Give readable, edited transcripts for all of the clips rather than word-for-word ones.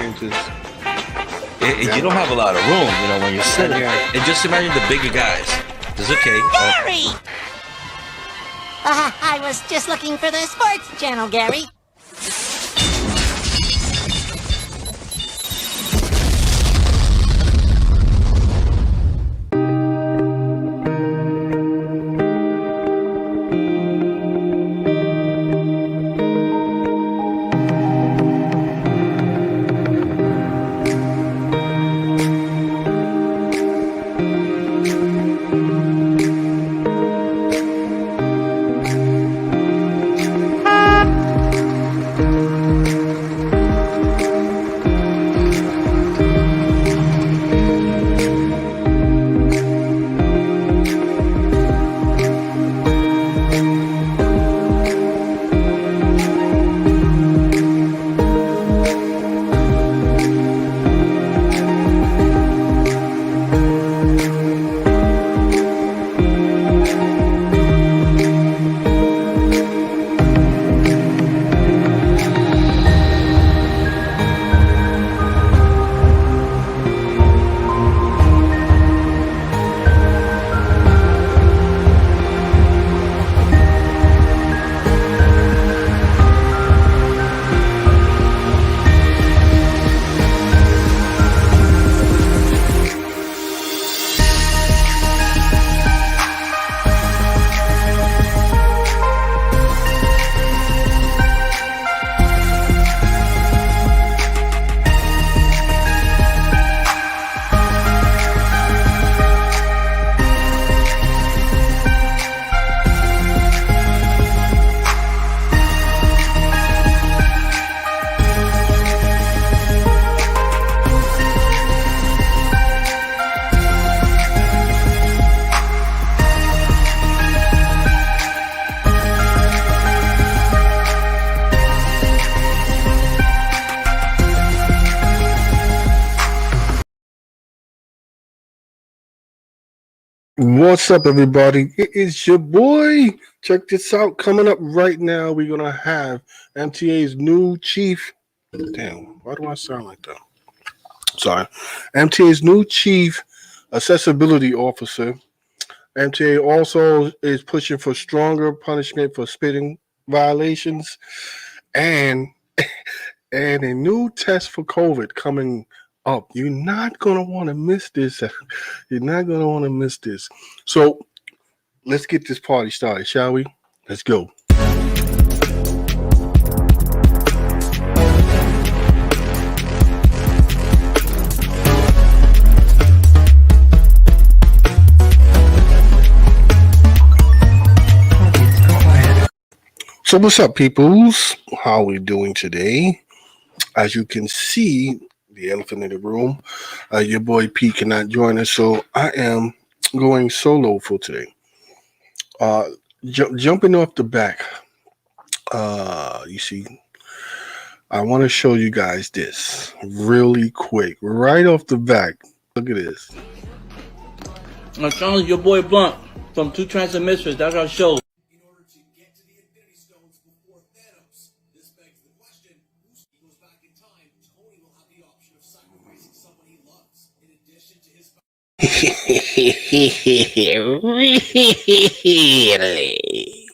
You don't have a lot of room, you know, when you're sitting there. And just imagine the bigger guys. It's okay. Gary! I was just looking for the sports channel, Gary. What's up, everybody? It is your boy. Check this out. Coming up right now, we're going to have M.T.A.'s new chief. Damn, why do I sound like that? Sorry. M.T.A.'s new chief accessibility officer. M.T.A. also is pushing for stronger punishment for spitting violations and a new test for COVID coming up. You're not going to want to miss this. You're not going to want to miss this. So let's get this party started, shall we? Let's go. So what's up, peoples? How are we doing today? As you can see, the elephant in the room, your boy P cannot join us, so I am going solo for today. Jumping off the back, you see, I want to show you guys this really quick. Right off the back, look at this. I'm showing your boy Blunt from Two Trans and Misfits. That's our show. In order to get to the Infinity Stones before Thanos, this begs the question: who goes back in time? Tony will have the option of sacrificing someone he loves, in addition to his. Really?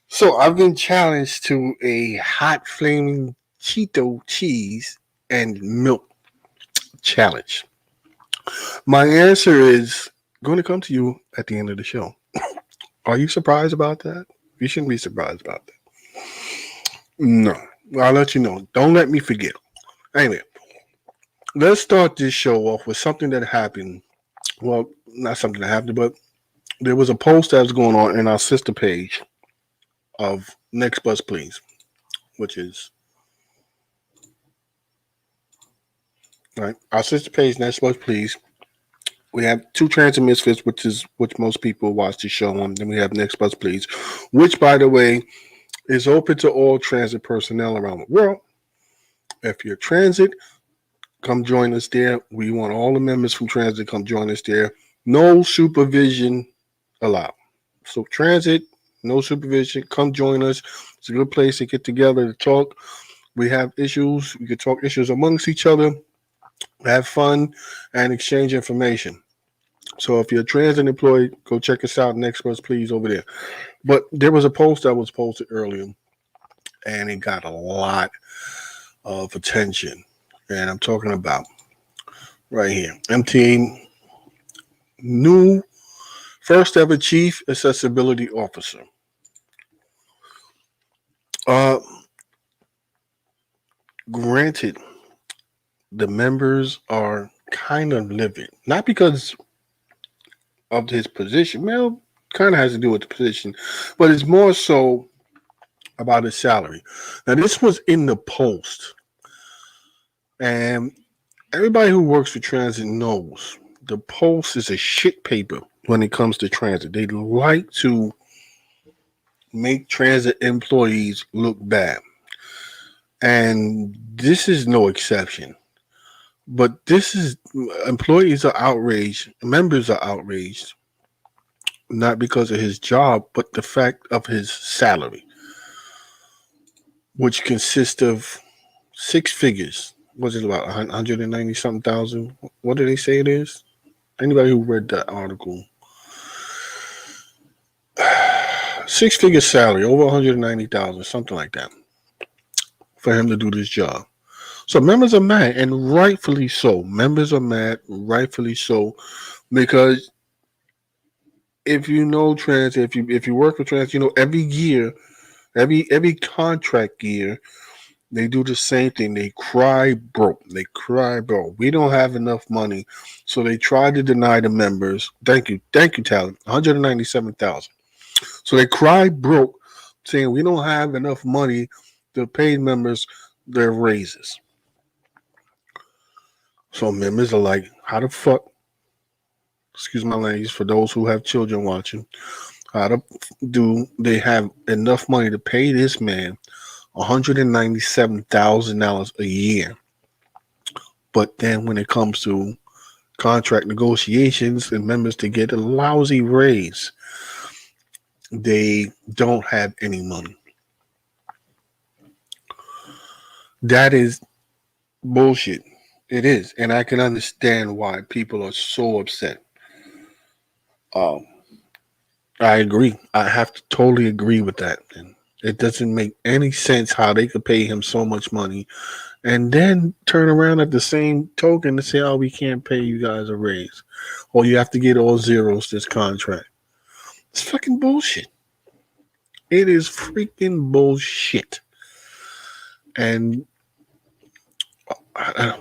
So I've been challenged to a hot flaming Cheeto cheese and milk challenge. My answer is going to come to you at the end of the show. Are you surprised about that? You shouldn't be surprised about that. No, I'll let you know. Don't let me forget. Anyway, let's start this show off with something that happened. Well, not something that happened, but there was a post that was going on in our sister page of Next Bus Please, which is right. Our sister page, Next Bus Please. We have Two Trans and Misfits, which most people watch the show on. Then we have Next Bus Please, which, by the way, is open to all transit personnel around the world. If you're transit, come join us there. We want all the members from transit to come join us there. No supervision allowed. So transit, no supervision. Come join us. It's a good place to get together to talk. We have issues. We could talk issues amongst each other, have fun, and exchange information. So if you're a transit employee, go check us out. Next Experts, please, over there. But there was a post that was posted earlier, and it got a lot of attention. And I'm talking about right here. M.T.A. new first ever chief accessibility officer. Uh, Granted, the members are kind of livid, not because of his position. Well, kind of has to do with the position, but it's more so about his salary. Now, this was in the post, and everybody who works for transit knows the post is a shit paper when it comes to transit. They like to make transit employees look bad, and this is no exception. But this is employees are outraged, members are outraged, not because of his job, but the fact of his salary, which consists of six figures. Was it about 190 something thousand? What did they say it is? Anybody who read that article? Six-figure salary, over 190,000, something like that, for him to do this job. So members are mad, and rightfully so. Members are mad, rightfully so, because if you know transit, if you work for transit, you know every year, every contract year, they do the same thing. They cry broke. They cry broke. We don't have enough money, so they try to deny the members. Thank you, talent. 197,000. So they cry broke, saying we don't have enough money to pay members their raises. So members are like, how the fuck? Excuse my language for those who have children watching. How do they have enough money to pay this man $197,000 a year? But then when it comes to contract negotiations and members to get a lousy raise, they don't have any money. That is bullshit. It is. And I can understand why people are so upset. I agree. I have to totally agree with that. And it doesn't make any sense how they could pay him so much money and then turn around at the same token to say, oh, we can't pay you guys a raise. Or you have to get all zeros this contract. It's fucking bullshit. It is freaking bullshit. And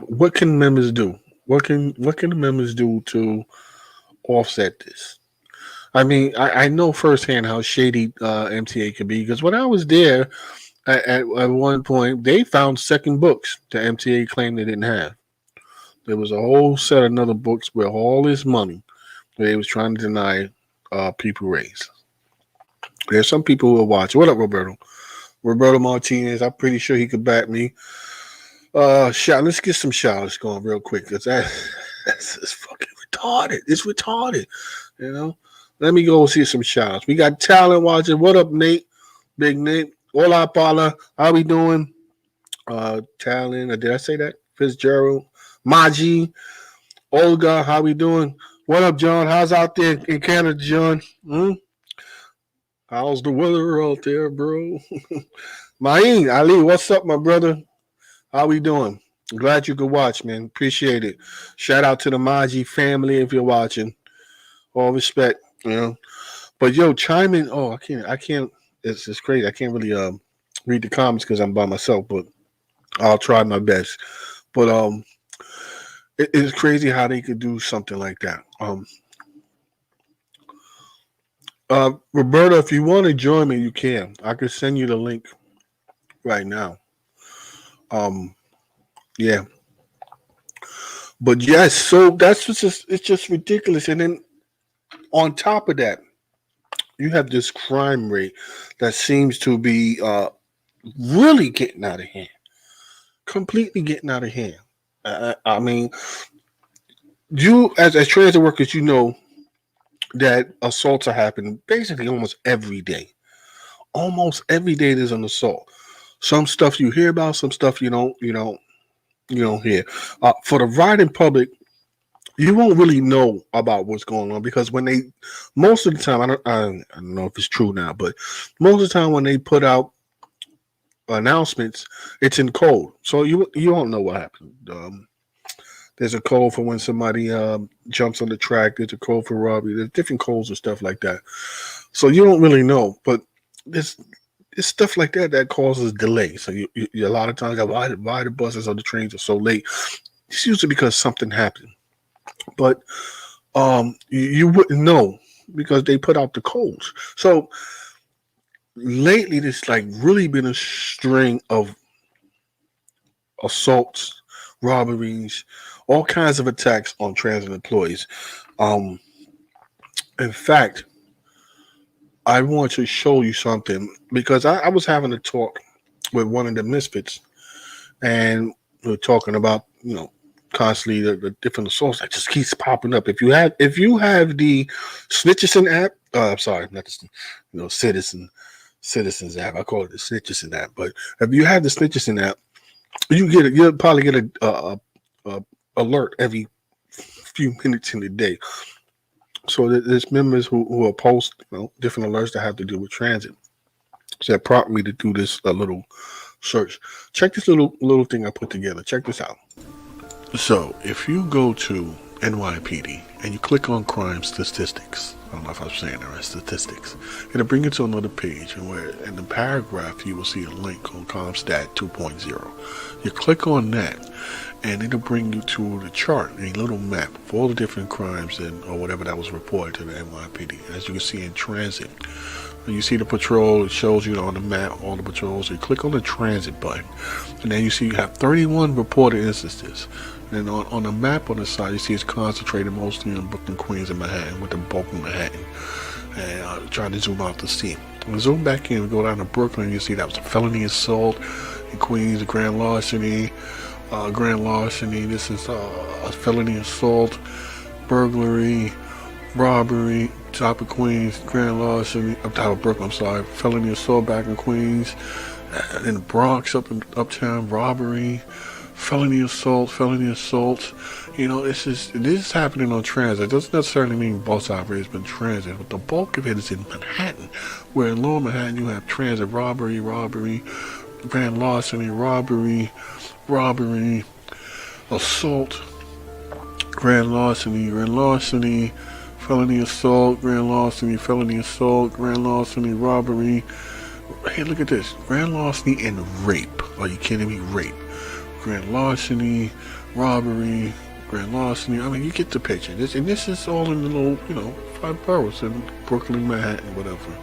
what can members do? What can the members do to offset this? I mean, I know firsthand how shady M.T.A. could be, because when I was there at one point, they found second books that M.T.A. claimed they didn't have. There was a whole set of other books with all this money that they was trying to deny people raise. There's some people who are watching. What up, Roberto? Roberto Martinez. I'm pretty sure he could back me. Let's get some shots going real quick, because that's fucking retarded. It's retarded, you know. Let me go see some shots. We got talent watching. What up, Nate? Big Nate. Hola, Paula. How we doing? Talent. Did I say that? Fitzgerald. Maji. Olga. How we doing? What up, John? How's out there in Canada, John? How's the weather out there, bro? Maeen, Ali, what's up, my brother? How we doing? Glad you could watch, man. Appreciate it. Shout out to the Maji family if you're watching. All respect, you know. But yo, chime in. Oh, I can't. It's crazy. I can't really read the comments because I'm by myself, but I'll try my best. But it's crazy how they could do something like that. Roberta, if you want to join me, you can. I could send you the link right now. Yeah. But yes, so that's it's just ridiculous. And then on top of that, you have this crime rate that seems to be really getting out of hand, completely getting out of hand. I mean, you as transit workers, you know that assaults are happening basically almost every day. Almost every day there's an assault. Some stuff you hear about, some stuff you don't hear. For the riding public, you won't really know about what's going on because when they, most of the time, I don't know if it's true now, but most of the time when they put out announcements, it's in code, so you don't know what happened. There's a code for when somebody jumps on the track. There's a code for robbery. There's different codes and stuff like that. So you don't really know, but there's stuff like that that causes delay. So you a lot of times, why the buses or the trains are so late? It's usually because something happened. But you wouldn't know because they put out the codes. So lately, there's like really been a string of assaults, robberies, all kinds of attacks on transit employees. Um, in fact, I want to show you something because I was having a talk with one of the Misfits, and we are talking about constantly the different assaults that just keeps popping up. If you have the Snitchison app, sorry, not the Citizens app. I call it the Snitchison app. But if you have the Snitchison app, you'll probably get a alert every few minutes in the day. So there's members who are post different alerts that have to do with transit. So that prompted me to do this little search. Check this little thing I put together. Check this out. So if you go to NYPD and you click on crime statistics, I don't know if I'm saying that right, statistics, it'll bring you to another page, and where in the paragraph you will see a link on CompStat 2.0. You click on that, and it'll bring you to the chart, a little map of all the different crimes or whatever that was reported to the NYPD. As you can see in transit, when you see the patrol, it shows you on the map all the patrols. So you click on the transit button, and then you see you have 31 reported instances. And on the map on the side, you see it's concentrated mostly in Brooklyn, Queens, and Manhattan, with the bulk of Manhattan. And trying to zoom out to see. When we zoom back in, we go down to Brooklyn, you see that was a felony assault in Queens, a grand larceny. This is a felony assault, burglary, robbery, top of Queens, grand larceny, up top of Brooklyn, I'm sorry, felony assault back in Queens, in the Bronx, uptown, robbery, felony assault. This is happening on transit. It doesn't necessarily mean bus operators, but transit. But the bulk of it is in Manhattan, where in Lower Manhattan you have transit, robbery, grand larceny, robbery, assault, grand larceny, felony assault, grand larceny, robbery. Hey, look at this. Grand larceny and rape. Are you kidding me? Rape. Grand larceny, robbery, grand larceny. I mean, you get the picture. This is all in the little, 5 boroughs in Brooklyn, Manhattan, whatever.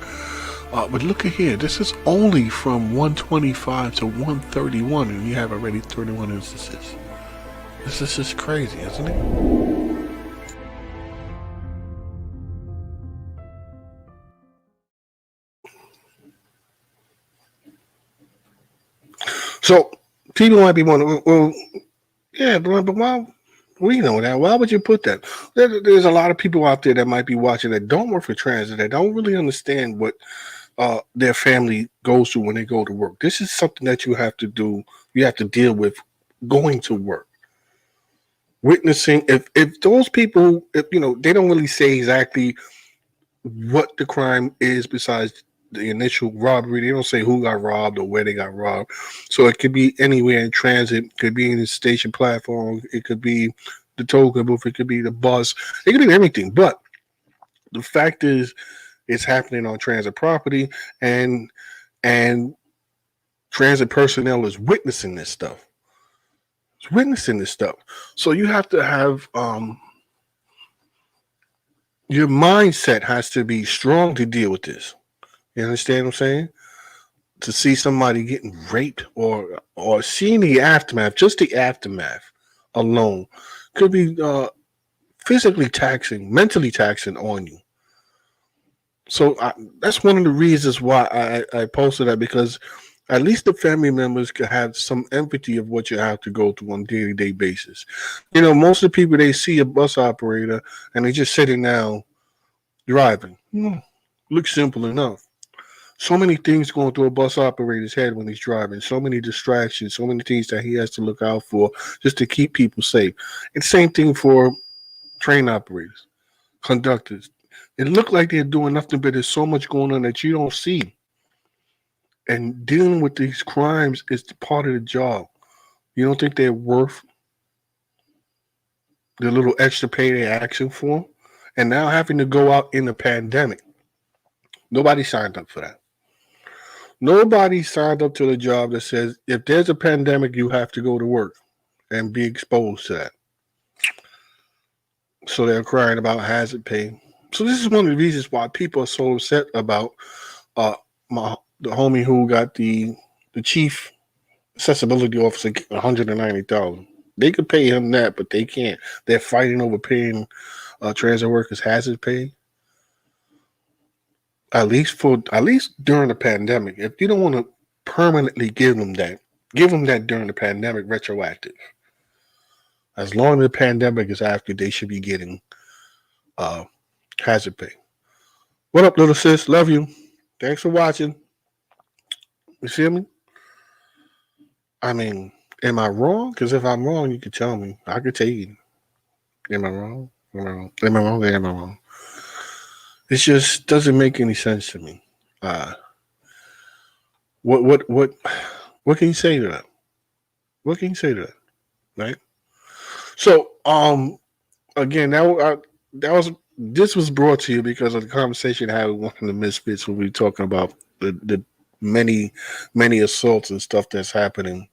But look at here. This is only from 125 to 131, and you have already 31 instances. This is just crazy, isn't it? So people might be wondering, well, yeah, but why? We know that. Why would you put that? There's a lot of people out there that might be watching that don't work for transit, that don't really understand what their family goes through when they go to work. This is something that you have to do. You have to deal with going to work, witnessing. If those people, they don't really say exactly what the crime is besides the initial robbery. They don't say who got robbed or where they got robbed. So it could be anywhere in transit. It could be in the station platform. It could be the toll booth. It could be the bus. It could be everything. But the fact is, it's happening on transit property, and transit personnel is witnessing this stuff. So you have to have your mindset has to be strong to deal with this. You understand what I'm saying? To see somebody getting raped or seeing the aftermath, just the aftermath alone, could be physically taxing, mentally taxing on you. So that's one of the reasons why I posted that, because at least the family members could have some empathy of what you have to go through on a day-to-day basis. Most of the people, they see a bus operator and they're just sitting down driving. Looks simple enough. So many things going through a bus operator's head when he's driving. So many distractions. So many things that he has to look out for just to keep people safe. And same thing for train operators, conductors. It look like they're doing nothing, but there's so much going on that you don't see. And dealing with these crimes is part of the job. You don't think they're worth the little extra pay they're asking for? And now having to go out in a pandemic. Nobody signed up for that. Nobody signed up to the job that says if there's a pandemic, you have to go to work and be exposed to that. So they're crying about hazard pay. So this is one of the reasons why people are so upset about uh the homie who got the chief accessibility officer getting $190,000. They could pay him that, but they can't. They're fighting over paying transit workers hazard pay. At least during the pandemic. If you don't want to permanently give them that during the pandemic retroactive. As long as the pandemic is after, they should be getting hazard pay. What up, little sis? Love you. Thanks for watching. You see me? I mean, am I wrong? Because if I'm wrong, you can tell me. I could tell you. Am I wrong? Am I wrong? Am I wrong? Am I wrong? It just doesn't make any sense to me. What can you say to that? What can you say to that? Right? So, again, this was brought to you because of the conversation I had with one of the Misfits when we were talking about the many assaults and stuff that's happening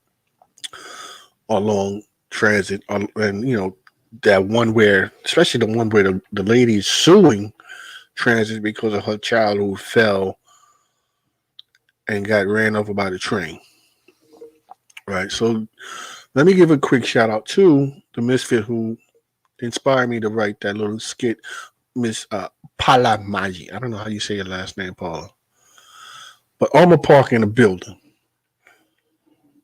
along transit, and that one where, especially the one where the lady is suing transit because of her child who fell and got ran over by the train. Right. So let me give a quick shout out to the Misfit who inspired me to write that little skit, Miss Paula Magi. I don't know how you say your last name, Paula. But Alma Park in the building.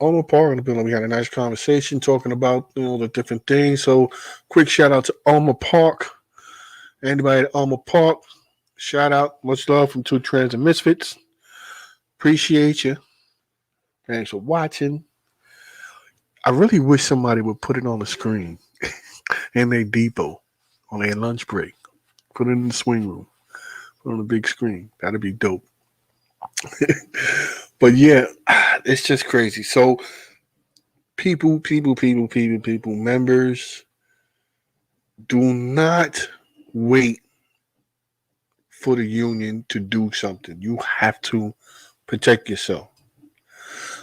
Alma Park in the building. We had a nice conversation talking about the different things. So quick shout out to Alma Park. Anybody at Alma Park, shout out. Much love from Two Trans and Misfits. Appreciate you. Thanks for watching. I really wish somebody would put it on the screen in their depot on their lunch break. Put it in the swing room. Put it on the big screen. That'd be dope. But yeah, it's just crazy. So people, members, do not wait for the union to do something. You have to protect yourself.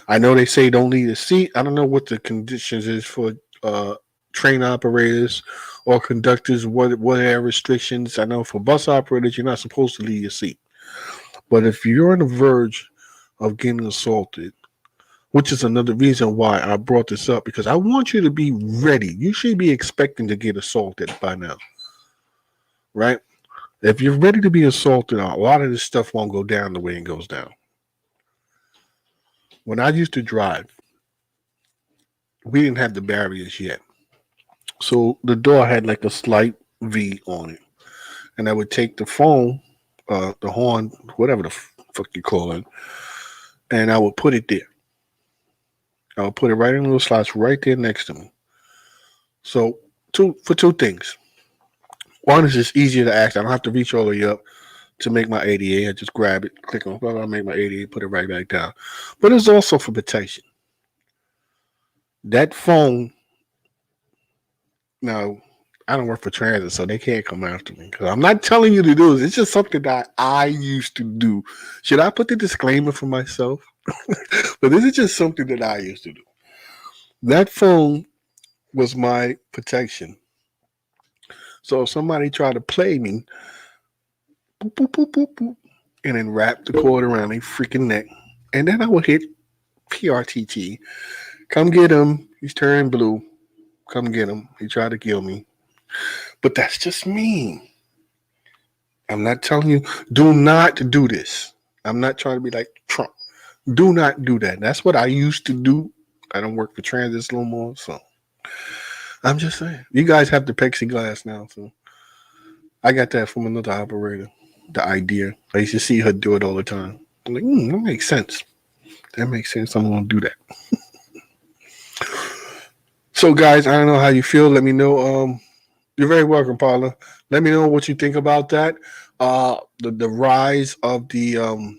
I know they say don't leave a seat. I don't know what the conditions is for train operators or conductors. What are restrictions? I know for bus operators, you're not supposed to leave your seat. But if you're on the verge of getting assaulted, which is another reason why I brought this up, because I want you to be ready. You should be expecting to get assaulted by now, right? If you're ready to be assaulted, a lot of this stuff won't go down the way it goes down. When I used to drive, we didn't have the barriers yet. So the door had like a slight V on it. And I would take the phone, the horn, whatever the fuck you call it, and I would put it there. I would put it right in the little slots right there next to me. So for two things. One is just easier to access. I don't have to reach all the way up to make my ADA. I just grab it, click on, I'll make my ADA, put it right back down. But it's also for protection. That phone, now, I don't work for transit, so they can't come after me. Because I'm not telling you to do this. It's just something that I used to do. Should I put the disclaimer for myself? But this is just something that I used to do. That phone was my protection. So if somebody tried to play me, boop, boop, boop, boop, boop, and then wrap the cord around their freaking neck, and then I would hit PRTT. Come get him. He's turned blue. Come get him. He tried to kill me. But that's just me. I'm not telling you, do not do this. I'm not trying to be like Trump. Do not do that. That's what I used to do. I don't work for transit no more, so I'm just saying. You guys have the plexiglass now, so I got that from another operator. The idea. I used to see her do it all the time. I'm like, that makes sense. That makes sense. I'm gonna do that. So, guys, I don't know how you feel. Let me know. You're very welcome, Paula. Let me know what you think about that. The rise of the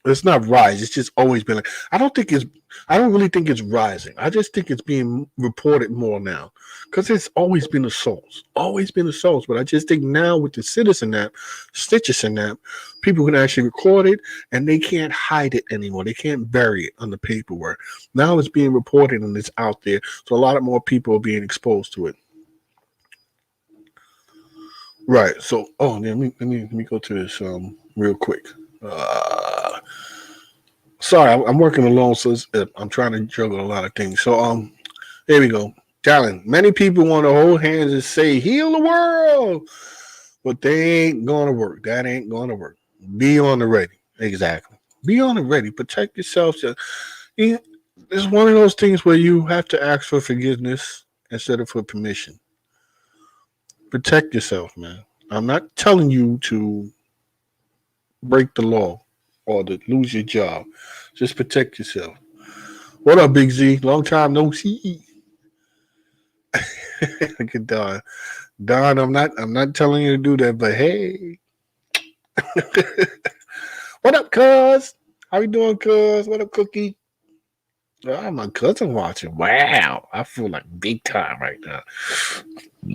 it's not rise. It's just always been. I don't think it's. I don't really think it's rising. I just think it's being reported more now because it's always been assaults. But I just think now with the Citizen app, Citizen app, people can actually record it and they can't hide it anymore. They can't bury it on the paperwork. Now it's being reported and it's out there, so a lot of more people are being exposed to it. Right. So, let me go to this real quick. Sorry, I'm working alone, so I'm trying to juggle a lot of things. So, here we go. Talent. Many people want to hold hands and say, heal the world, but they ain't going to work. That ain't going to work. Be on the ready. Exactly. Be on the ready. Protect yourself. It's one of those things where you have to ask for forgiveness instead of for permission. Protect yourself, man. I'm not telling you to break the law or to lose your job. Just protect yourself. What up, Big Z? Long time no see. Look at Don. Don, I'm not telling you to do that, but hey. What up, cuz? How you doing, cuz? What up, Cookie? Oh, my cousin watching. Wow. I feel like big time right now.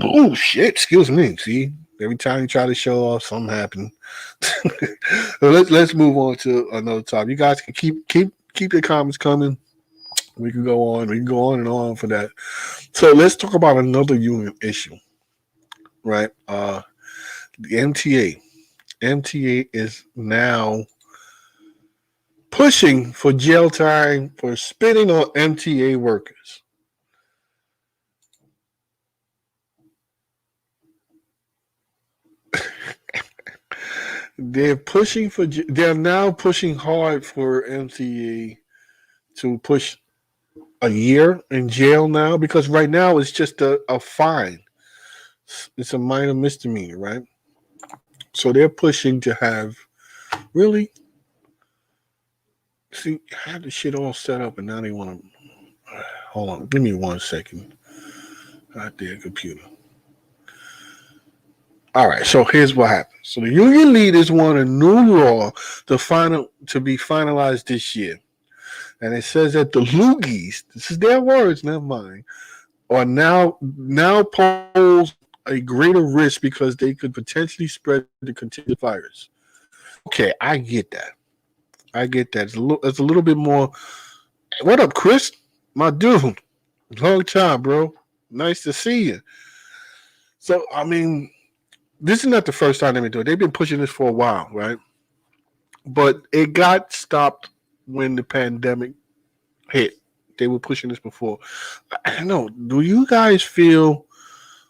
Oh shit, excuse me. See? Every time you try to show off, something happened. So let's move on to another topic. You guys can keep your comments coming. We can go on. We can go on and on for that. So let's talk about another union issue, right? The M.T.A. M.T.A. is now pushing for jail time for spitting on M.T.A. workers. They're now pushing hard for M.T.A. to push a year in jail now because right now it's just a fine. It's a minor misdemeanor, right? So they're pushing to have really see have the shit all set up, and now they want to hold on. Give me 1 second. Out there, computer. All right, so here's what happened. So the union leaders want a new law to be finalized this year, and it says that the loogies, this is their words, not mine, are now pose a greater risk because they could potentially spread the contagious virus. Okay, I get that. I get that. It's a little bit more. What up, Chris? My dude. Long time, bro. Nice to see you. So, I mean, this is not the first time they've been doing it. They've been pushing this for a while, right? But it got stopped when the pandemic hit. They were pushing this before. I don't know. Do you guys feel?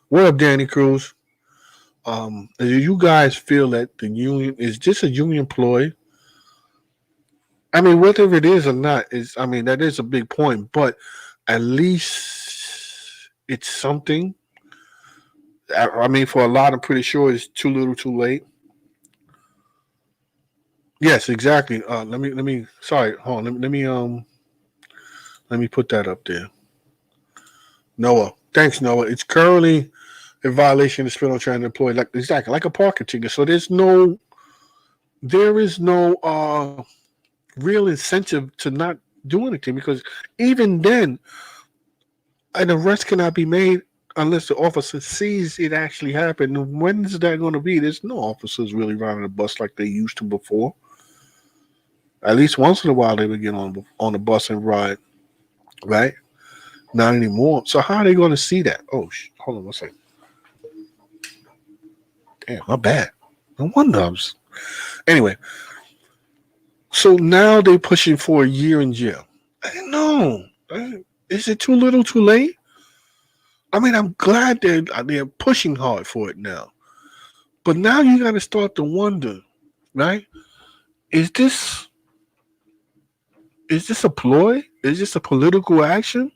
What up, Danny Cruz? Do you guys feel that the union is just a union ploy? I mean, whether it is or not that is a big point. But at least it's something. I mean, for a lot, I'm pretty sure it's too little, too late. Yes, exactly. Let me. Sorry, hold on. Let me put that up there. Noah, thanks, Noah. It's currently a violation of spit on trying to employ like a parking ticket. So there is no real incentive to not do anything because even then, an arrest cannot be made unless the officer sees it actually happen. And when is that going to be? There's no officers really riding the bus like they used to before. At least once in a while they would get on the bus and ride, right? Not anymore. So how are they going to see that? Oh, hold on one second. Damn, my bad. No wonder Anyway, so now they're pushing for a year in jail. I don't know. Is it too little, too late? I mean, I'm glad they're pushing hard for it now. But now you got to start to wonder, right? Is this a ploy? Is this a political action?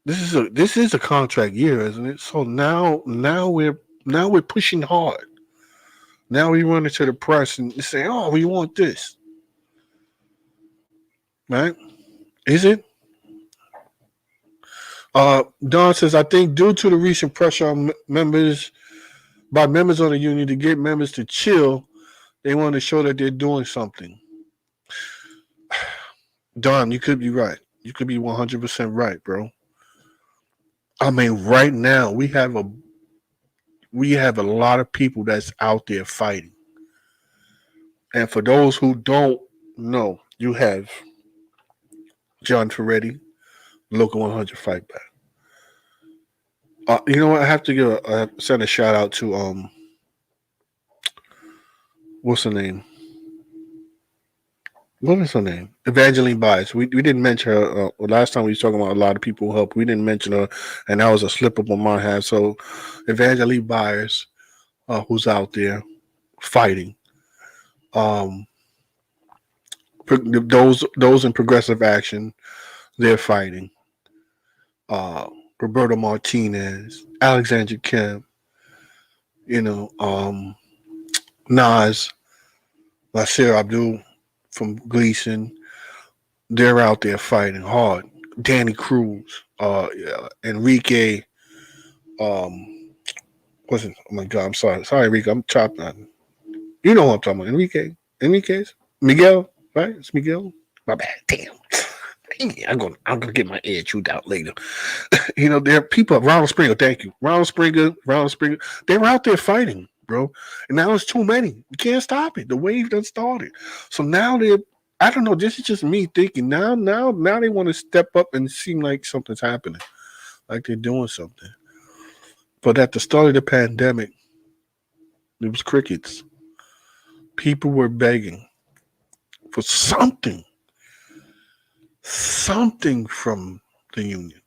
This is a contract year, isn't it? So now we're pushing hard. Now we run into the press and say, "Oh, we want this." Right? Is it? Don says, "I think due to the recent pressure on members by members of the union to get members to chill, they want to show that they're doing something." Don, you could be right. You could be 100% right, bro. I mean, right now we have a lot of people that's out there fighting. And for those who don't know, you have John Ferretti, Local 100 Fight Back. You know what? I have to send a shout out to what's her name? What is her name? Evangeline Bias. We didn't mention her last time we was talking about a lot of people who help. We didn't mention her, and that was a slip up on my half. So Evangeline Bias, who's out there fighting. Um, those in progressive action, they're fighting. Roberto Martinez, Alexander Kim, you know, Nas, Nasir Abdul from Gleason, they're out there fighting hard. Danny Cruz, Enrique, what's it? Oh my God, I'm sorry, Enrique, I'm chopping. You know what I'm talking about, Enriquez, Miguel, right? It's Miguel. My bad, damn. I'm gonna get my ear chewed out later. You know, there are people. Ronald Springer, thank you, Ronald Springer. They were out there fighting, bro. And now it's too many. You can't stop it. The wave done started. So now they're. I don't know. This is just me thinking. Now they want to step up and seem like something's happening, like they're doing something. But at the start of the pandemic, it was crickets. People were begging for something from the union.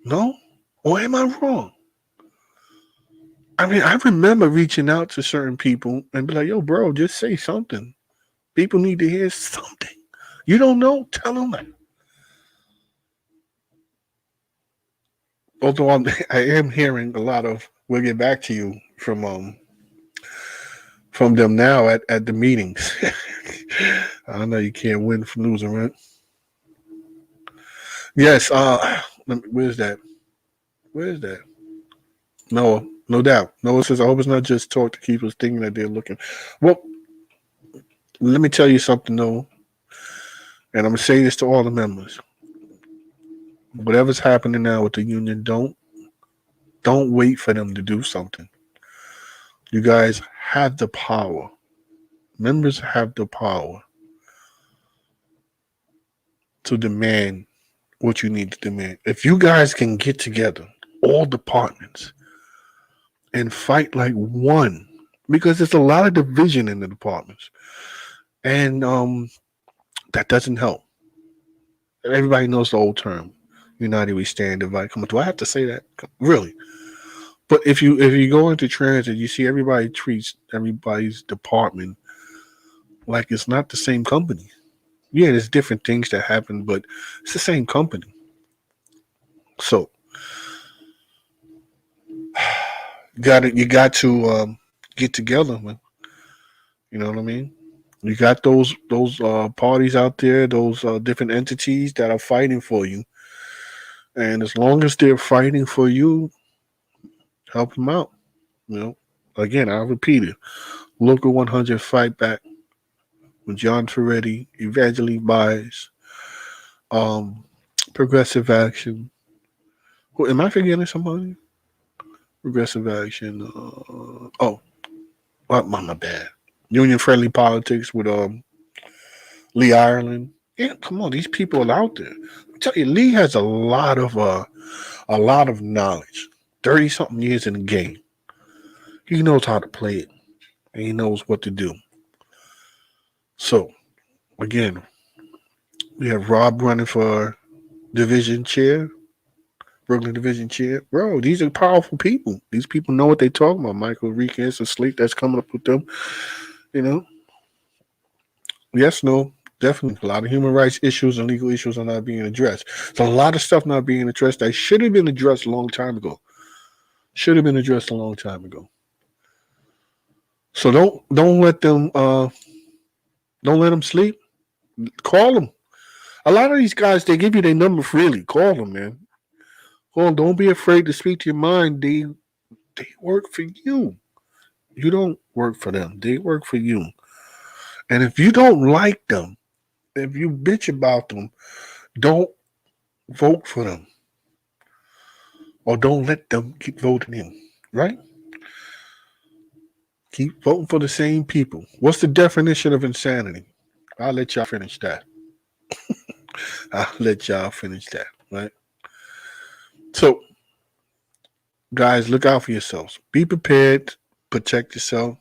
No? Or am I wrong? I mean, I remember reaching out to certain people and be like, yo, bro, just say something. People need to hear something. You don't know? Tell them that. Although I am hearing a lot of, we'll get back to you from them now at the meetings. I know you can't win from losing, right? Yes, where's that? Noah, no doubt. Noah says, I hope it's not just talk to keep us thinking that they're looking. Well, let me tell you something, Noah. And I'm going to say this to all the members. Whatever's happening now with the union, don't wait for them to do something. You guys have the power. Members have the power to demand what you need to demand. If you guys can get together, all departments, and fight like one, because there's a lot of division in the departments, and that doesn't help. Everybody knows the old term, united we stand, divided. Come on, do I have to say that? Really? But if you go into transit, you see everybody treats everybody's department like it's not the same company. Yeah, there's different things that happen, but it's the same company. So you got to get together, man. You know what I mean? You got those parties out there, those different entities that are fighting for you, and as long as they're fighting for you, help them out. You know, again, I'll repeat it. Local 100 Fight Back with John Ferretti, Evangeline Bias, um, Progressive Action. Who, am I forgetting somebody? Progressive Action. My bad. Union Friendly Politics with Lee Ireland. Yeah, come on, these people are out there. I tell you, Lee has a lot of knowledge. 30 something years in the game. He knows how to play it. And he knows what to do. So, again, we have Rob running for division chair, Brooklyn division chair. Bro, these are powerful people. These people know what they're talking about. Michael Enriquez, the slate that's coming up with them. You know, yes, no, definitely. A lot of human rights issues and legal issues are not being addressed. So a lot of stuff not being addressed that should have been addressed a long time ago. So don't let them don't let them sleep. Call them. A lot of these guys, they give you their number freely. Call them, man. Call 'em. Don't be afraid to speak to your mind. They work for you. You don't work for them. They work for you. And if you don't like them, if you bitch about them, don't vote for them. Or don't let them keep voting in. Right? Keep voting for the same people. What's the definition of insanity? I'll let y'all finish that. I'll let y'all finish that. Right? So, guys, look out for yourselves. Be prepared. Protect yourself.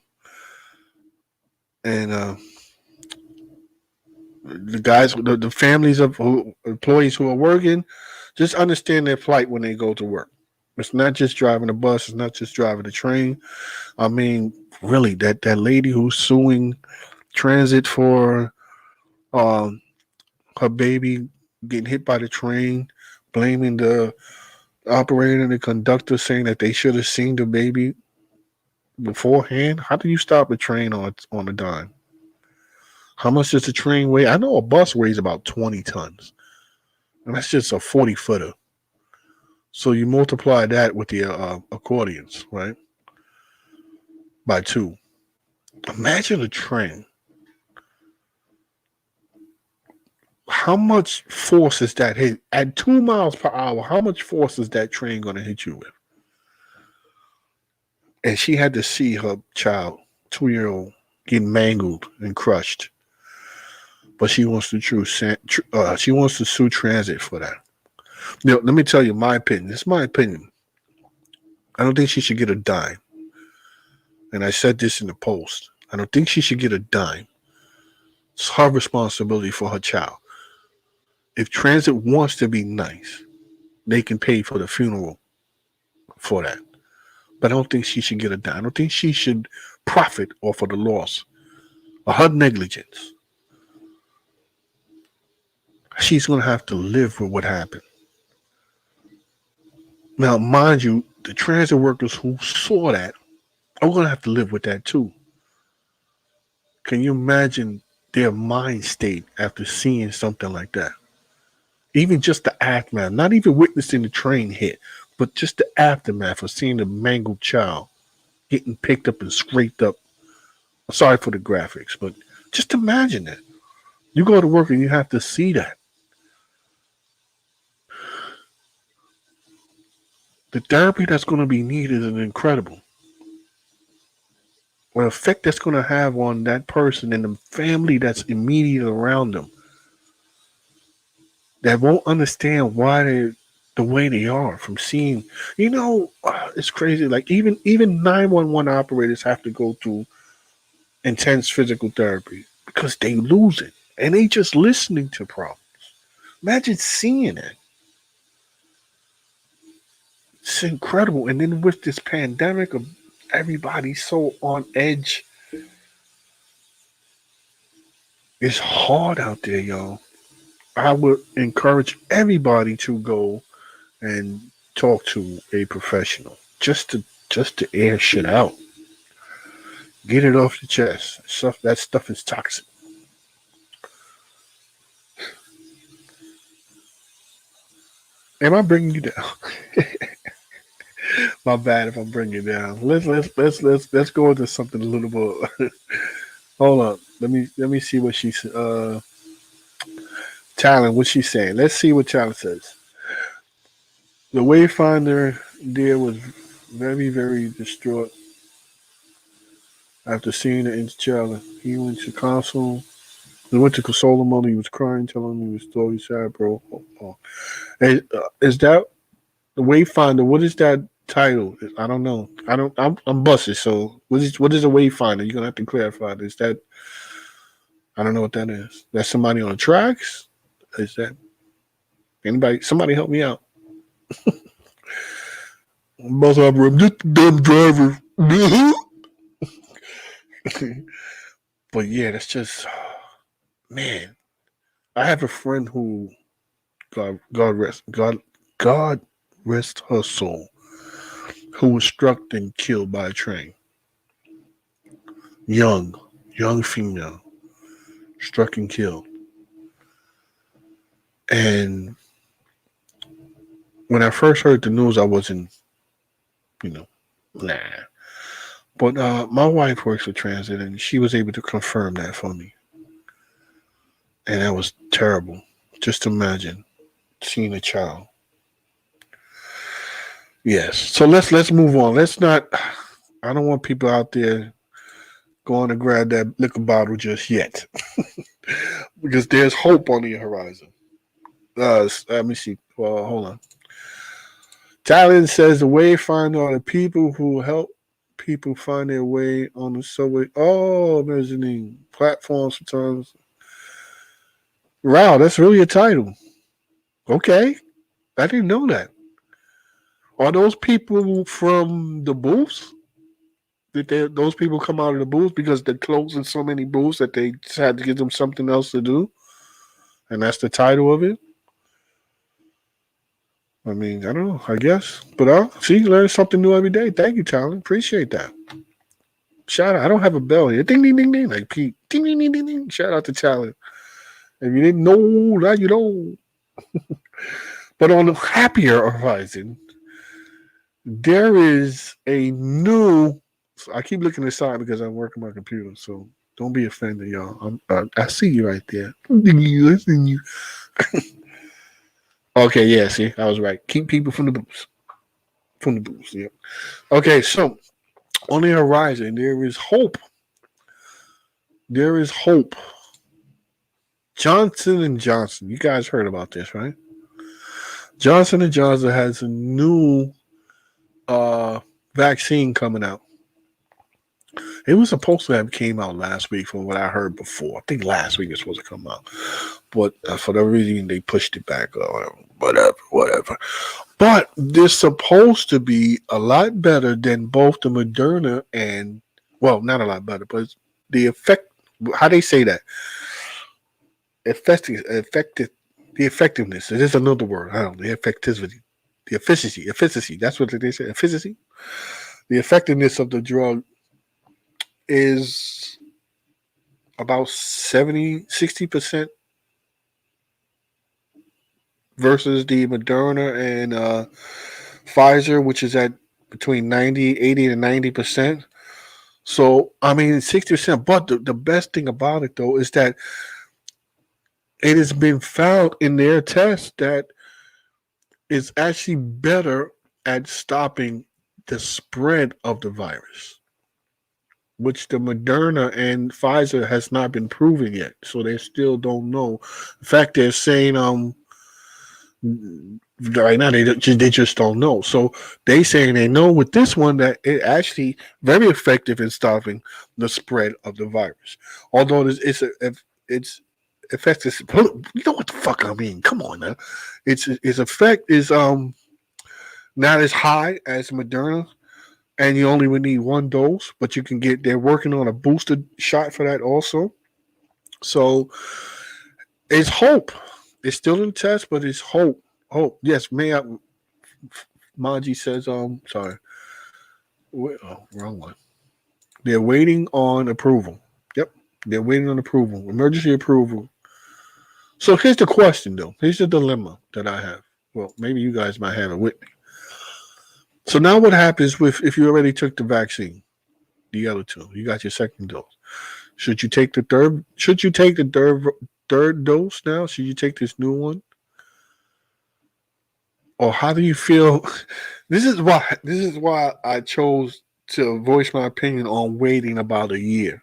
And the guys, the families of employees who are working, just understand their plight when they go to work. It's not just driving a bus. It's not just driving a train. I mean, really, that lady who's suing transit for um, her baby getting hit by the train, blaming the operator and the conductor, saying that they should have seen the baby beforehand. How do you stop a train on a dime? How much does the train weigh? I know a bus weighs about 20 tons, and that's just a 40-footer. So you multiply that with the accordions, right? By two. Imagine a train. How much force is that hit? At 2 miles per hour, how much force is that train going to hit you with? And she had to see her child, 2-year-old, get mangled and crushed. But she wants to she wants to sue transit for that. Now, let me tell you my opinion. This is my opinion. I don't think she should get a dime. And I said this in the post. I don't think she should get a dime. It's her responsibility for her child. If transit wants to be nice, they can pay for the funeral for that. But I don't think she should get a dime. I don't think she should profit off of the loss or her negligence. She's going to have to live with what happened. Now, mind you, the transit workers who saw that are going to have to live with that too. Can you imagine their mind state after seeing something like that? Even just the aftermath, not even witnessing the train hit, but just the aftermath of seeing the mangled child getting picked up and scraped up. Sorry for the graphics, but just imagine that. You go to work and you have to see that. The therapy that's going to be needed is incredible. The effect that's going to have on that person and the family that's immediate around them that won't understand why they're the way they are from seeing, it's crazy. Like even 911 operators have to go through intense physical therapy because they lose it and they just listening to problems. Imagine seeing it. It's incredible. And then with this pandemic of everybody so on edge, it's hard out there, y'all. I would encourage everybody to go and talk to a professional just to air shit out. Get it off your chest. That stuff is toxic. Am I bringing you down? My bad if I'm bringing you down. Let's go into something a little more. Hold on. Let me see what she's Talon. What she's saying. Let's see what Talon says. The Wayfinder there was very, very distraught after seeing the Inch'Allah. He went to console. He went to console him. He was crying, telling him he was so sad, bro. Oh. Hey, is that the Wayfinder? What is that title? I don't know. I'm busted. So what is a Wayfinder? You're gonna have to clarify. Is that? I don't know what that is. That's somebody on the tracks. Is that anybody? Somebody help me out. Bus operator, just the damn driver. But yeah, that's just man. I have a friend who God rest her soul, who was struck and killed by a train. young female, struck and killed. And when I first heard the news, I wasn't, you know, nah. But my wife works for transit, and she was able to confirm that for me. And that was terrible. Just imagine seeing a child. Yes. So let's move on. Let's not. I don't want people out there going to grab that liquor bottle just yet, because there's hope on the horizon. Let me see. Well, hold on. Talon says the wayfinder are the people who help people find their way on the subway. Oh, measuring platforms sometimes. Wow, that's really a title. Okay, I didn't know that. Are those people from the booths? Those people come out of the booths because they're closing so many booths that they just had to give them something else to do, and that's the title of it. I mean, I don't know. I guess, but see, learn something new every day. Thank you, Talon. Appreciate that. Shout out. I don't have a bell here. Ding, ding, ding, ding. Like Pete. Ding, ding, ding, ding, ding. Shout out to Talon. If you didn't know, now you know. But on the happier horizon, there is a new. I keep looking aside because I'm working my computer, so don't be offended, y'all. I see you right there. Listen, you. Okay, yeah, see, I was right. Keep people from the booths. From the booths, yeah. Okay, so on the horizon, there is hope. There is hope. Johnson and Johnson. You guys heard about this, right? Johnson and Johnson has a new vaccine coming out. It was supposed to have came out last week from what I heard before. I think last week it was supposed to come out. But for the reason they pushed it back or whatever. But they're supposed to be a lot better than both the Moderna and, well, not a lot better, but the effect, how they say that? The effectiveness. It is another word. I don't know. The effectivity. The efficiency. That's what they say. Efficiency. The effectiveness of the drug is about 60% versus the Moderna and Pfizer, which is at between 80 to 90%. So, I mean, 60%. But the best thing about it, though, is that it has been found in their tests that it's actually better at stopping the spread of the virus, which the Moderna and Pfizer has not been proven yet. So they still don't know. In fact, they're saying right now they just don't know. So they saying they know with this one that it actually very effective in stopping the spread of the virus. Although it's effective. You know what the fuck I mean? Come on now. Its effect is not as high as Moderna, and you only would need one dose, but you can get. They're working on a booster shot for that also. So it's hope. It's still in test, but it's hope. Hope. Yes, may I? Maji says, sorry. Wrong one. They're waiting on approval. Yep, they're waiting on approval, emergency approval. So here's the question, though. Here's the dilemma that I have. Well, maybe you guys might have it with me. So now what happens with if you already took the vaccine, the other two, you got your second dose. Should you take the third? Should you take the third dose now? Should you take this new one? Or how do you feel? This is why I chose to voice my opinion on waiting about a year.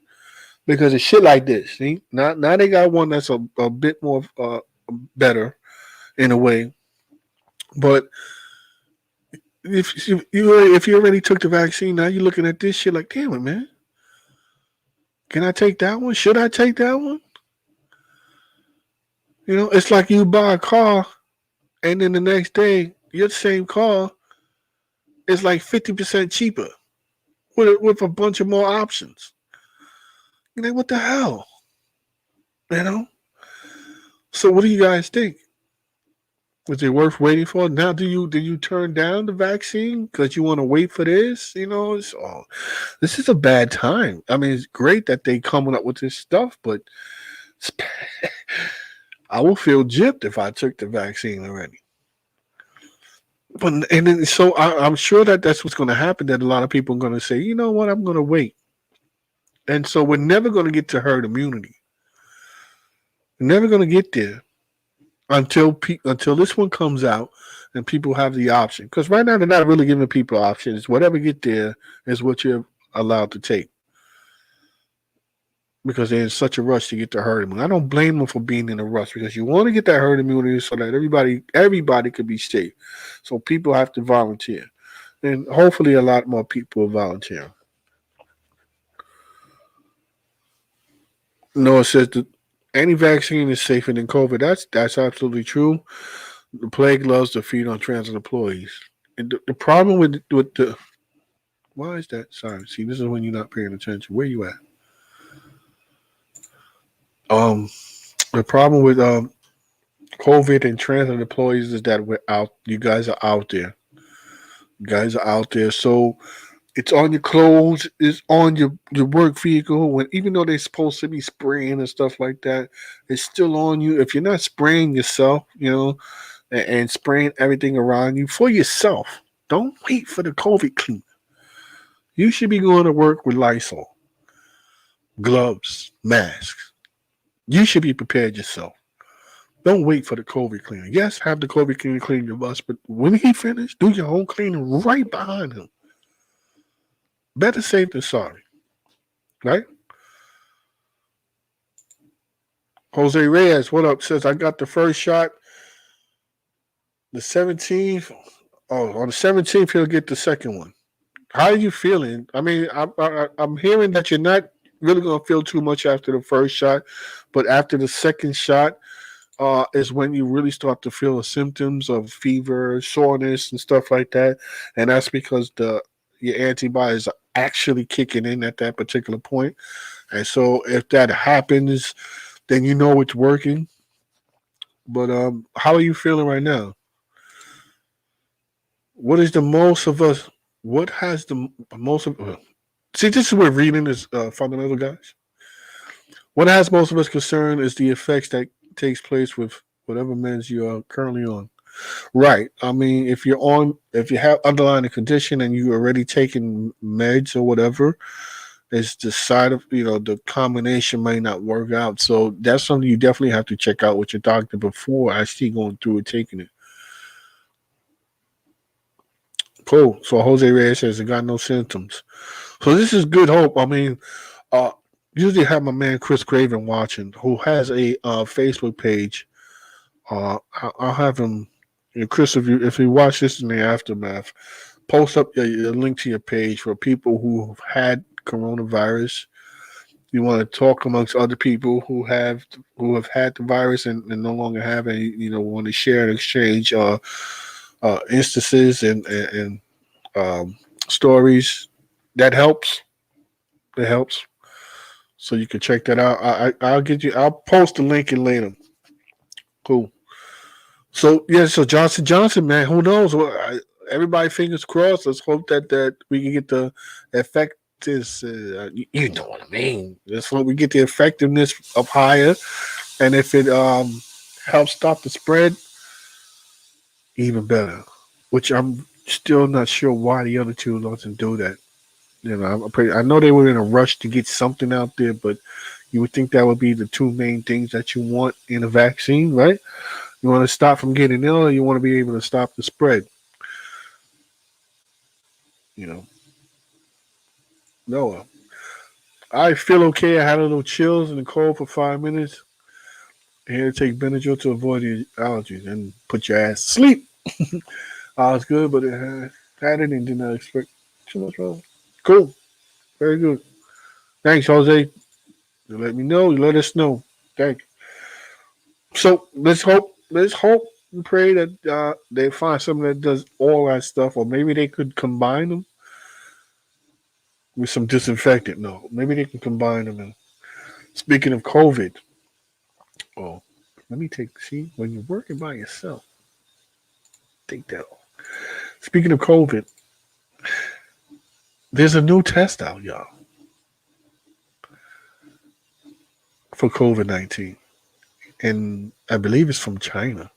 Because it's shit like this. See? Now they got one that's a bit more better in a way. But if you already took the vaccine, now you're looking at this shit like, damn it, man. Can I take that one? Should I take that one? You know, it's like you buy a car and then the next day your same car is like 50% cheaper with a bunch of more options. You know, what the hell? You know? So what do you guys think? Was it worth waiting for? Now, do you turn down the vaccine because you want to wait for this? This is a bad time. I mean, it's great that they coming up with this stuff, but I will feel gypped if I took the vaccine already. But and then, so I'm sure that that's what's going to happen. That a lot of people are going to say, you know what, I'm going to wait, and so we're never going to get to herd immunity. We're never going to get there until this one comes out and people have the option. Because right now they're not really giving people options. Whatever get there is what you're allowed to take. Because they're in such a rush to get the herd immunity. I don't blame them for being in a rush because you want to get that herd immunity so that everybody could be safe. So people have to volunteer. And hopefully a lot more people will volunteer. No, it says that any vaccine is safer than COVID. That's absolutely true. The plague loves to feed on transit employees. And the problem with the why is that? Sorry, see, this is when you're not paying attention. Where you at? The problem with COVID and transit employees is that we're out. You guys are out there. You guys are out there. So it's on your clothes. It's on your work vehicle. When even though they're supposed to be spraying and stuff like that, it's still on you. If you're not spraying yourself, and spraying everything around you for yourself, don't wait for the COVID clean. You should be going to work with Lysol, gloves, masks. You should be prepared yourself. Don't wait for the COVID cleaner. Yes, have the COVID cleaner clean your bus, but when he finished, do your own cleaning right behind him. Better safe than sorry, right? Jose Reyes, what up? Says I got the first shot. The 17th. Oh, on the 17th, he'll get the second one. How are you feeling? I mean, I'm hearing that you're not really going to feel too much after the first shot, but after the second shot is when you really start to feel the symptoms of fever, soreness, and stuff like that. And that's because your antibodies are actually kicking in at that particular point. And so if that happens, then you know it's working. But how are you feeling right now? What is the most of us? What has the most of? See, this is where reading is fundamental, guys. What has most of us concerned is the effects that takes place with whatever meds you are currently on. Right. I mean, if you have underlying condition and you already taking meds or whatever, it's the side of the combination may not work out. So that's something you definitely have to check out with your doctor before actually going through and taking it. Cool. So Jose Reyes says it got no symptoms. So this is good hope. I mean, uh, usually have my man Chris Craven watching, who has a Facebook page. I'll have him. Chris, if you watch this in the aftermath, post up a link to your page for people who have had coronavirus. You want to talk amongst other people who have had the virus and no longer have any. Want to share and exchange instances and stories. That helps. It helps. So you can check that out. I'll post the link in later. Cool. So yeah, so Johnson, man, who knows? Everybody fingers crossed. Let's hope that we can get the effect. You know what I mean. That's when we get the effectiveness up higher, and if it helps stop the spread, even better. Which I'm still not sure why the other two doesn't do that. I know they were in a rush to get something out there, but you would think that would be the two main things that you want in a vaccine, right? You want to stop from getting ill, or you want to be able to stop the spread. No, I feel okay. I had a little chills and a cold for 5 minutes. I had to take Benadryl to avoid the allergies and put your ass to sleep. I was good, but it had it and did not expect too much wrong. Cool. Very good. Thanks, Jose. You let me know. You let us know. Thank you. So let's hope and pray that they find something that does all that stuff, or maybe they could combine them with some disinfectant. No, maybe they can combine them. And speaking of COVID, let me see when you're working by yourself. Take that off. Speaking of COVID, there's a new test out, y'all, for COVID-19, and I believe it's from China.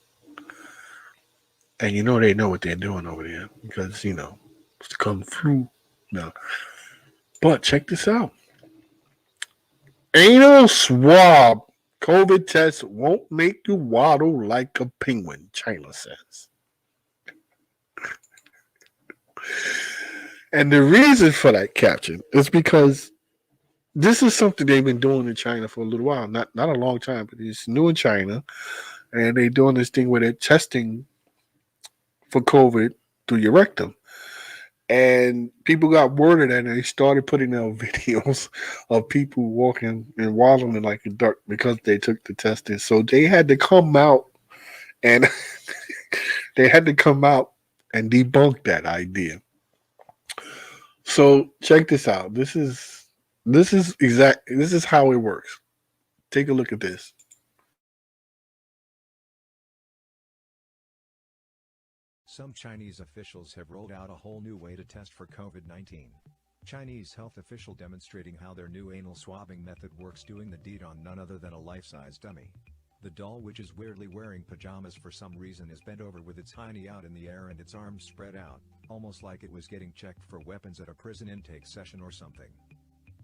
And you know they know what they're doing over there because it's the kung flu now. But check this out: anal swab COVID test won't make you waddle like a penguin. China says, and the reason for that caption is because this is something they've been doing in China for a little while, not a long time, but it's new in China, and they're doing this thing where they're testing for COVID through your rectum. And people got word of that, and they started putting out videos of people walking and waddling like a duck because they took the testing. So they had to come out and debunk that idea. So check this out. This is how it works. Take a look at this. Some Chinese officials have rolled out a whole new way to test for COVID-19. Chinese health official demonstrating how their new anal swabbing method works, doing the deed on none other than a life-size dummy. The doll, which is weirdly wearing pajamas for some reason, is bent over with its hiney out in the air and its arms spread out, almost like it was getting checked for weapons at a prison intake session or something.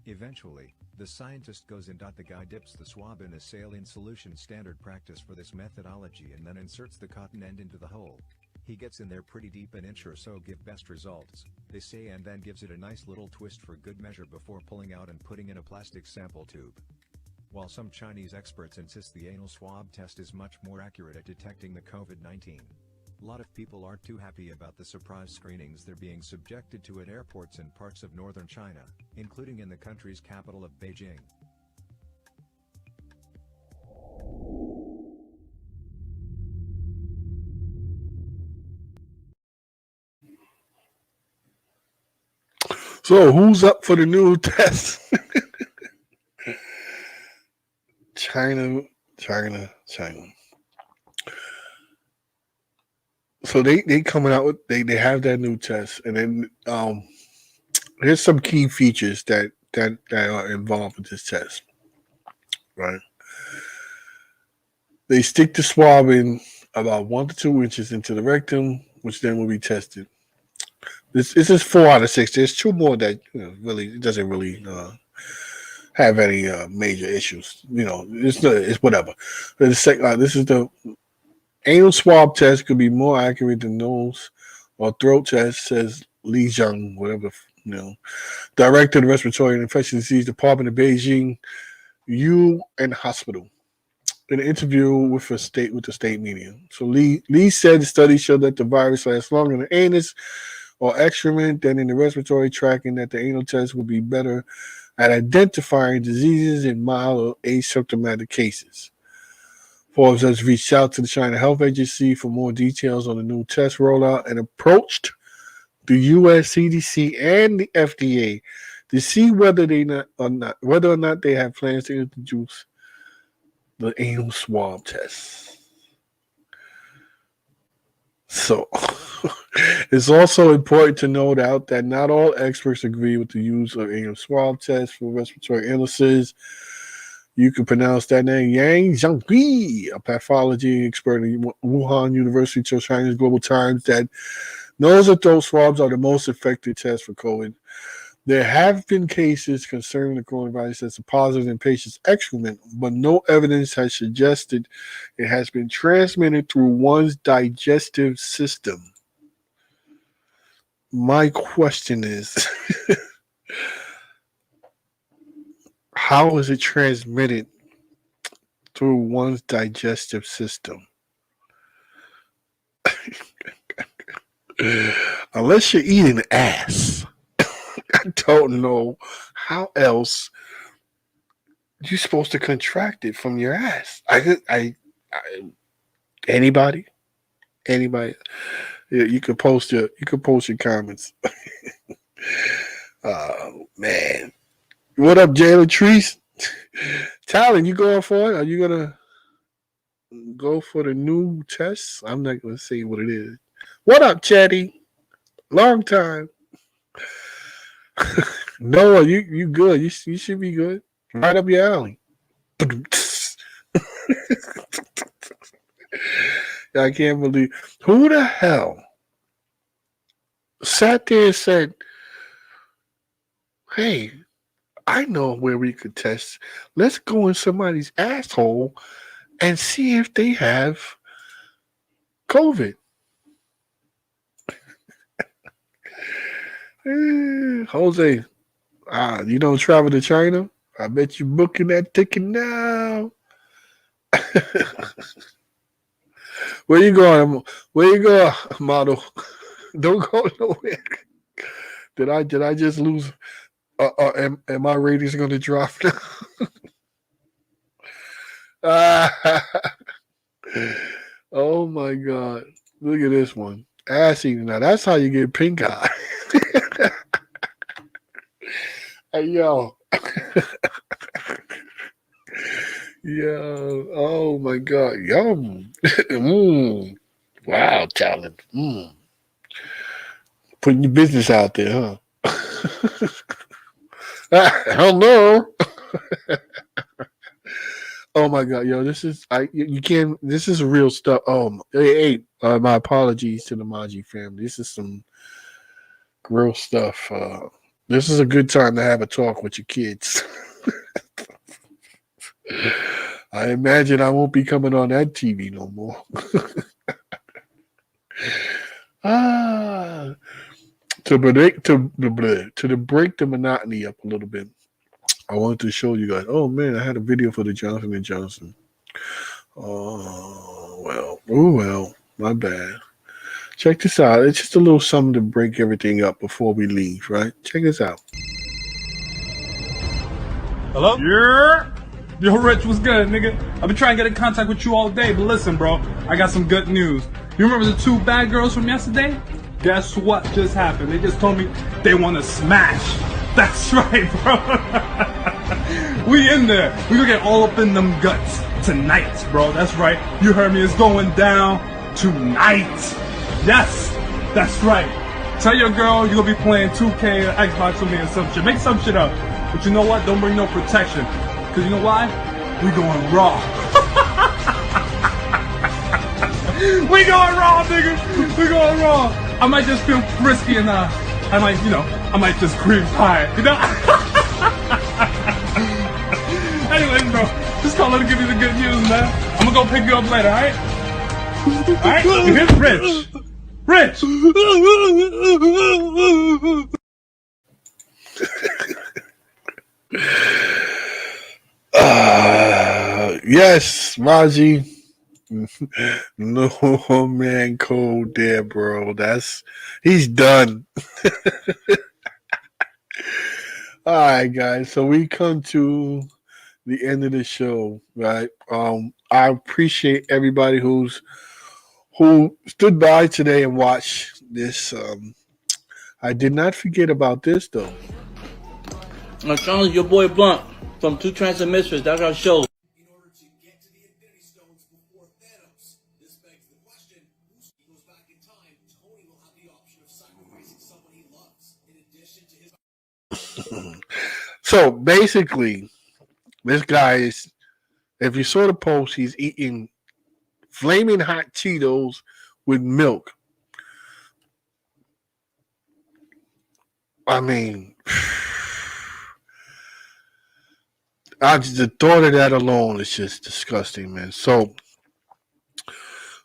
Eventually, the scientist goes in. The guy dips the swab in a saline solution, standard practice for this methodology, and then inserts the cotton end into the hole. He gets in there pretty deep, an inch or so, give best results, they say, and then gives it a nice little twist for good measure before pulling out and putting in a plastic sample tube. While some Chinese experts insist the anal swab test is much more accurate at detecting the COVID-19. A lot of people aren't too happy about the surprise screenings they're being subjected to at airports in parts of northern China, including in the country's capital of Beijing. So who's up for the new test? China. So they coming out with they have that new test, and then here's some key features that are involved with this test. Right? They stick the swab in about 1 to 2 inches into the rectum, which then will be tested. This is 4 out of 6. There's 2 more that really it doesn't really have any major issues. It's whatever. This is the anal swab test could be more accurate than nose or throat test, says Li Zhang, whatever, director of the Respiratory and Infectious Disease Department of Beijing UN Hospital, in an interview with the state media. So Li said the study showed that the virus lasts longer in the anus or excrement than in the respiratory tract, and that the anal test would be better at identifying diseases in mild or asymptomatic cases. Forbes has reached out to the China Health Agency for more details on the new test rollout and approached the U.S. CDC and the FDA to see whether or not they have plans to introduce the anal swab test. So it's also important to note out that not all experts agree with the use of anal swab tests for respiratory illnesses. You can pronounce that name, Yang Zhangui, a pathology expert at Wuhan University, told China's Global Times that nose and throat swabs are the most effective test for COVID. There have been cases concerning the coronavirus that's a positive in patients' excrement, but no evidence has suggested it has been transmitted through one's digestive system. My question is, how is it transmitted through one's digestive system? Unless you're eating ass. I don't know how else you're supposed to contract it from your ass. Anybody? Yeah, you could post your comments. Oh man. What up, Jalen Treese? Talon, you going for it? Are you gonna go for the new test? I'm not gonna say what it is. What up, Chetty? Long time. Noah, you good. You should be good. Right up your alley. I can't believe who the hell sat there and said, "Hey, I know where we could test. Let's go in somebody's asshole and see if they have COVID." Jose, you don't travel to China? I bet you're booking that ticket now. Where you going? Where you going, model? Don't go nowhere. Did I just lose? Am my ratings going to drop now? Oh my God! Look at this one. Ass eating. Now that's how you get pink eye. Hey yo. Yo. Oh my God. Yum. Wow, talent. Putting your business out there, huh? Hello. Oh my God, yo, this is you can't. This is real stuff. Oh, hey, my apologies to the Maji family. This is some real stuff. This is a good time to have a talk with your kids. I imagine I won't be coming on that TV no more. To break the monotony up a little bit, I wanted to show you guys. Oh man, I had a video for the Johnson and Johnson. Oh well, my bad. Check this out. It's just a little something to break everything up before we leave, right? Check this out. Hello? Yeah. Yo, Rich, what's good, nigga? I've been trying to get in contact with you all day, but listen, bro, I got some good news. You remember the two bad girls from yesterday? Guess what just happened? They just told me they want to smash. That's right, bro. We in there. We gonna get all up in them guts tonight, bro. That's right. You heard me. It's going down tonight. Yes, that's right. Tell your girl you're gonna be playing 2K or Xbox with me or some shit. Make some shit up. But you know what? Don't bring no protection. Cause you know why? We going raw. We going raw, nigga. We going raw. I might just feel frisky and I might just cream pie, you know? Anyways, bro, just calling to give you the good news, man. I'm gonna go pick you up later, alright? Alright? You hear Rich? Rich! Yes, Maji. No man code there, bro. He's done. All right, guys. So we come to the end of the show, right? I appreciate everybody who stood by today and watched this. I did not forget about this though. I'm challenge your boy Blunt from 2 Misfits. That's our show. In order to get to the Infinity Stones before Thanos, this begs the question, who goes back in time, Tony will have the option of sacrificing someone he loves, in addition to his... So basically, this guy is, if you saw the post, he's eating flaming hot Cheetos with milk. I mean, the thought of that alone is just disgusting, man. So,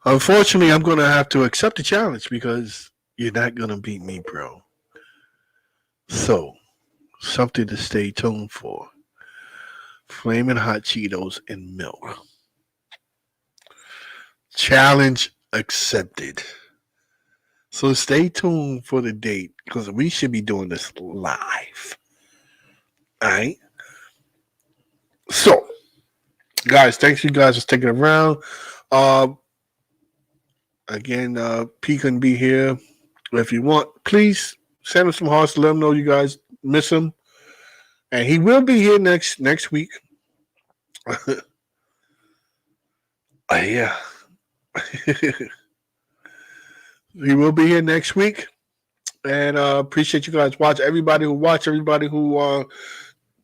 unfortunately, I'm going to have to accept the challenge because you're not going to beat me, bro. So, something to stay tuned for. Flaming hot Cheetos and milk. Challenge accepted. So stay tuned for the date because we should be doing this live. All right. So, guys, thanks you guys for sticking around. Again, P couldn't be here. If you want, please send him some hearts to let him know you guys miss him. And he will be here next week. Yeah. He will be here next week. And appreciate you guys watch. Everybody who watched, everybody who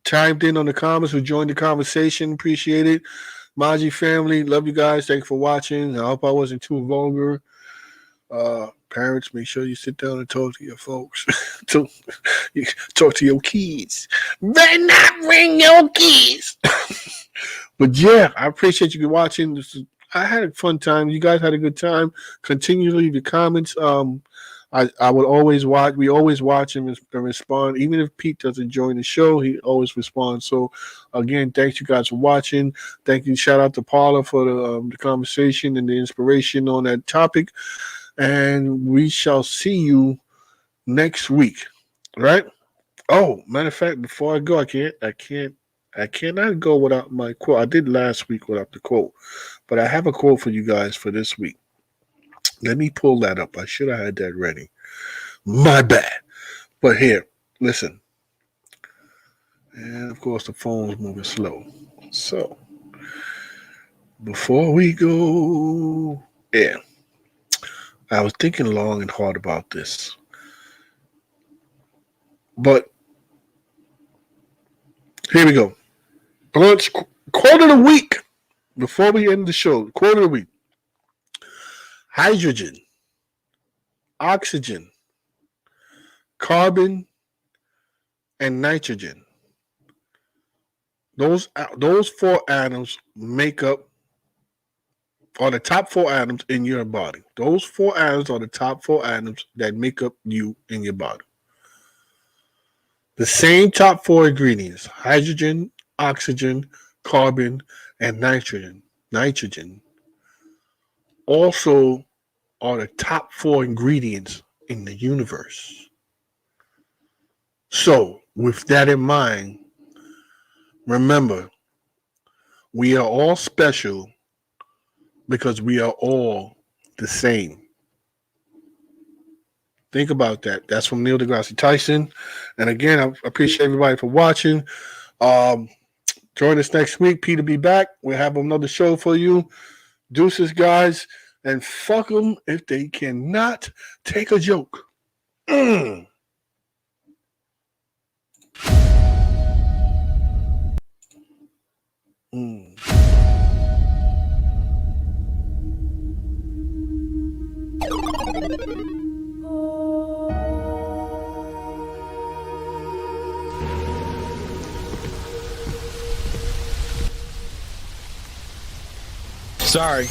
chimed in on the comments, who joined the conversation. Appreciate it. Maji family, love you guys. Thanks for watching. I hope I wasn't too vulgar. Parents, make sure you sit down and talk to your folks. Talk to your kids. Better not bring your kids. But yeah, I appreciate you watching. I had a fun time. You guys had a good time. Continue to leave your comments. I would always watch. We always watch him and respond. Even if Pete doesn't join the show, he always responds. So, again, thanks you guys for watching. Thank you. Shout out to Paula for the conversation and the inspiration on that topic. And we shall see you next week. Right? Oh, matter of fact, before I go, I cannot go without my quote. I did last week without the quote, but I have a quote for you guys for this week. Let me pull that up. I should have had that ready. My bad. But here, listen. And of course, the phone's moving slow. So, before we go, I was thinking long and hard about this. But here we go. Quote of the week. Before we end the show, quote of the week. Hydrogen, oxygen, carbon, and nitrogen. Those 4 atoms make up, are the top 4 atoms in your body. Those 4 atoms are the top 4 atoms that make up you in your body. The same top 4 ingredients, hydrogen, oxygen, carbon, and nitrogen. Also are the top 4 ingredients in the universe. So, with that in mind, remember, we are all special because we are all the same. Think about that. That's from Neil deGrasse Tyson. And again, I appreciate everybody for watching. Join us next week. Pete will be back. We'll have another show for you. Deuces, guys. And fuck them if they cannot take a joke. Sorry.